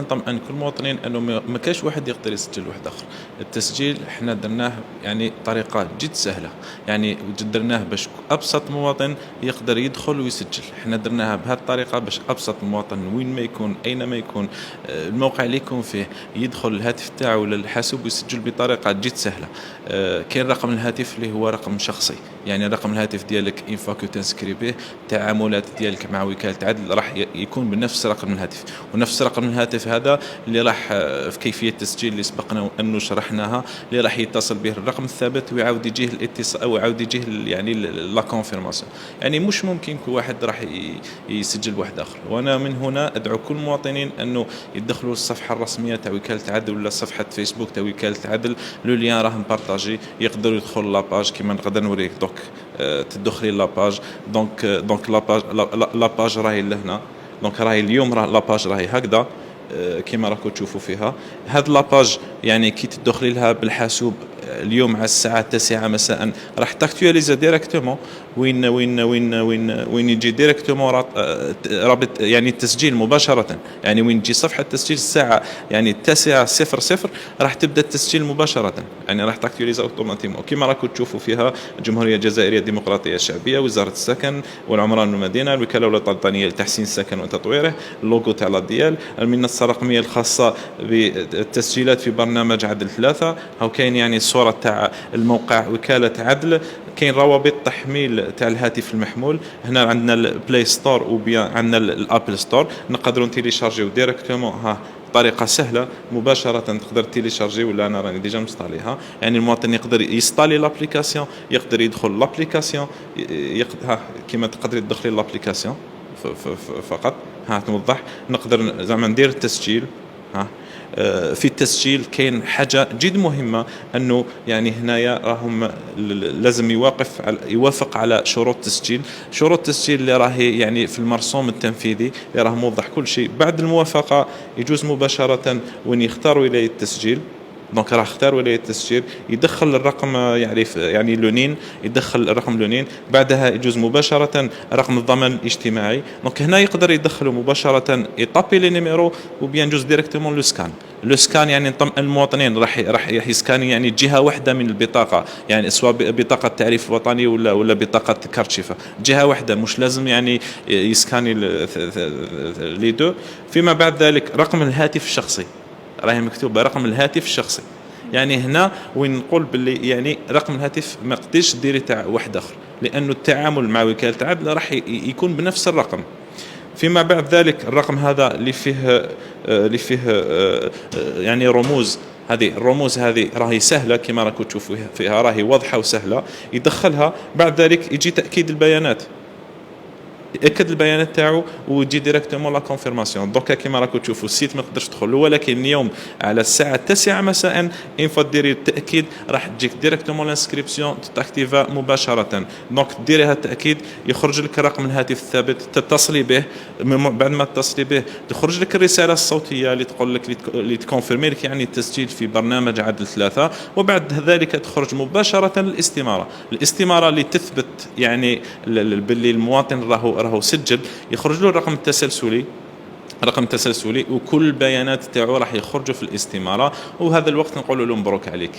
نطمئن كل المواطنين انه ما كاش واحد يقدر يسجل واحد اخر. التسجيل احنا درناه يعني طريقه جد سهله، يعني درناه باش ابسط مواطن يقدر يدخل ويسجل. احنا درناها بهذه الطريقه باش ابسط مواطن وين ما يكون اينما يكون الموقع اللي يكون فيه يدخل الهاتف تاعو ولا الحاسوب ويسجل بطريقه جد سهله. كاين رقم الهاتف اللي هو رقم شخصي، يعني رقم الهاتف ديالك ان فاكو تنسكري به، التعاملات ديالك مع وكاله عدل راح يكون بنفس رقم الهاتف، ونفس رقم الهاتف هذا اللي راح في كيفيه التسجيل اللي سبقنا انه شرحناها، اللي راح يتصل به الرقم الثابت ويعاود يجيه الاتصال او يعاود يجيه يعني لا كونفيرماسيون. يعني مش ممكن كل واحد راح يسجل واحد اخر. وانا من هنا ادعو كل المواطنين انه يدخلوا الصفحه الرسميه تاع وكاله عدل ولا صفحه فيسبوك تاع وكاله عدل، لو ليان راه مبارطاجي، يقدروا يدخلوا لاباج كيما نقدر نوريك دوك. تدخلي لاباج دونك لاباج راهي لهنا، دونك راهي اليوم راه لاباج راهي هكذا كما راكم تشوفوا فيها. هاد لاباج يعني كي تدخلي لها بالحاسوب اليوم على الساعه 9 مساء راح تاكتواليزا ديريكتومون وين يجي ديريكتومون رابط يعني التسجيل مباشره. يعني وين تجي صفحه التسجيل الساعه يعني 9:00 راح تبدا التسجيل مباشره، يعني راح تاكتواليزا اوتوماتيكمون كما راكم تشوفوا فيها. الجمهوريه الجزائريه الديمقراطيه الشعبيه، وزاره السكن والعمران والمدينه، الوكاله الوطنيه لتحسين السكن وتطويره، اللوغو تاع لا ديال، المنصه الرقميه الخاصه بالتسجيلات في برنامج عدل 3. هاو كاين يعني الصوره تاع الموقع وكاله عدل، كاين روابط تحميل تاع الهاتف المحمول. هنا عندنا البلاي ستور وبيان عندنا الابل ستور، نقدروا نتيليشارجيو ديريكتومون ها بطريقه سهله مباشره. تقدر تيليشارجي ولا انا راني ديجا مستاليها، يعني المواطن يقدر يستالي لابليكاسيون، يقدر يدخل لابليكاسيون ها كيما تقدري تدخلي لابليكاسيون فقط. ها توضح نقدر زعما ندير التسجيل. ها في التسجيل كاين حاجه جد مهمه، انه يعني هنايا راهم لازم يوافق على شروط التسجيل. شروط التسجيل اللي راهي يعني في المرسوم التنفيذي اللي راه موضح كل شيء. بعد الموافقه يجوز مباشره وين يختار ولايه التسجيل، دونك راح اختار ولايه التسجيل، يدخل الرقم يعني لونين، يدخل الرقم لونين، بعدها يجوز مباشره رقم الضمان الاجتماعي. دونك هنا يقدر يدخله مباشره، يطابي لي نيميرو وبيان جوز ديريكتومون لو سكان. لو سكان يعني نطمئن المواطنين راح يسكان يعني جهه واحده من البطاقه، يعني سواء بطاقه التعريف الوطني ولا بطاقه كارت شفا، جهه واحده، مش لازم يعني يسكاني لي دو. فيما بعد ذلك رقم الهاتف الشخصي راهي مكتوبه رقم الهاتف الشخصي، يعني هنا وين نقول باللي يعني رقم الهاتف ما قديش ديري تاع واحد اخر، لانه التعامل مع وكاله عدل راح يكون بنفس الرقم. فيما بعد ذلك الرقم هذا اللي فيه يعني رموز، هذه الرموز هذه راهي سهله كما راكم تشوفوا فيها، راهي واضحه وسهله. يدخلها بعد ذلك يجي تاكيد البيانات، ياكد البيانات تاعو ويجي ديريكتومون لا كونفيرماسيون. دوكا كيما راكم تشوفوا السيت ما تقدرش تدخل، ولكن اليوم على الساعه 9 مساء ان فوا ديري التاكيد راح تجيك ديريكتومون لانسكريبسيون تاكتيفا مباشره. دونك ديريها التاكيد، يخرج لك رقم الهاتف الثابت تتصلي به، بعد ما تتصلي به تخرج لك الرساله الصوتيه اللي تقول لك اللي تكونفيرمي لك يعني التسجيل في برنامج عدل 3. وبعد ذلك تخرج مباشره الاستماره اللي تثبت يعني باللي المواطن راهو سجل، يخرج له الرقم التسلسلي وكل البيانات تاعو راح يخرجوا في الاستماره. وهذا الوقت نقول له مبروك عليك.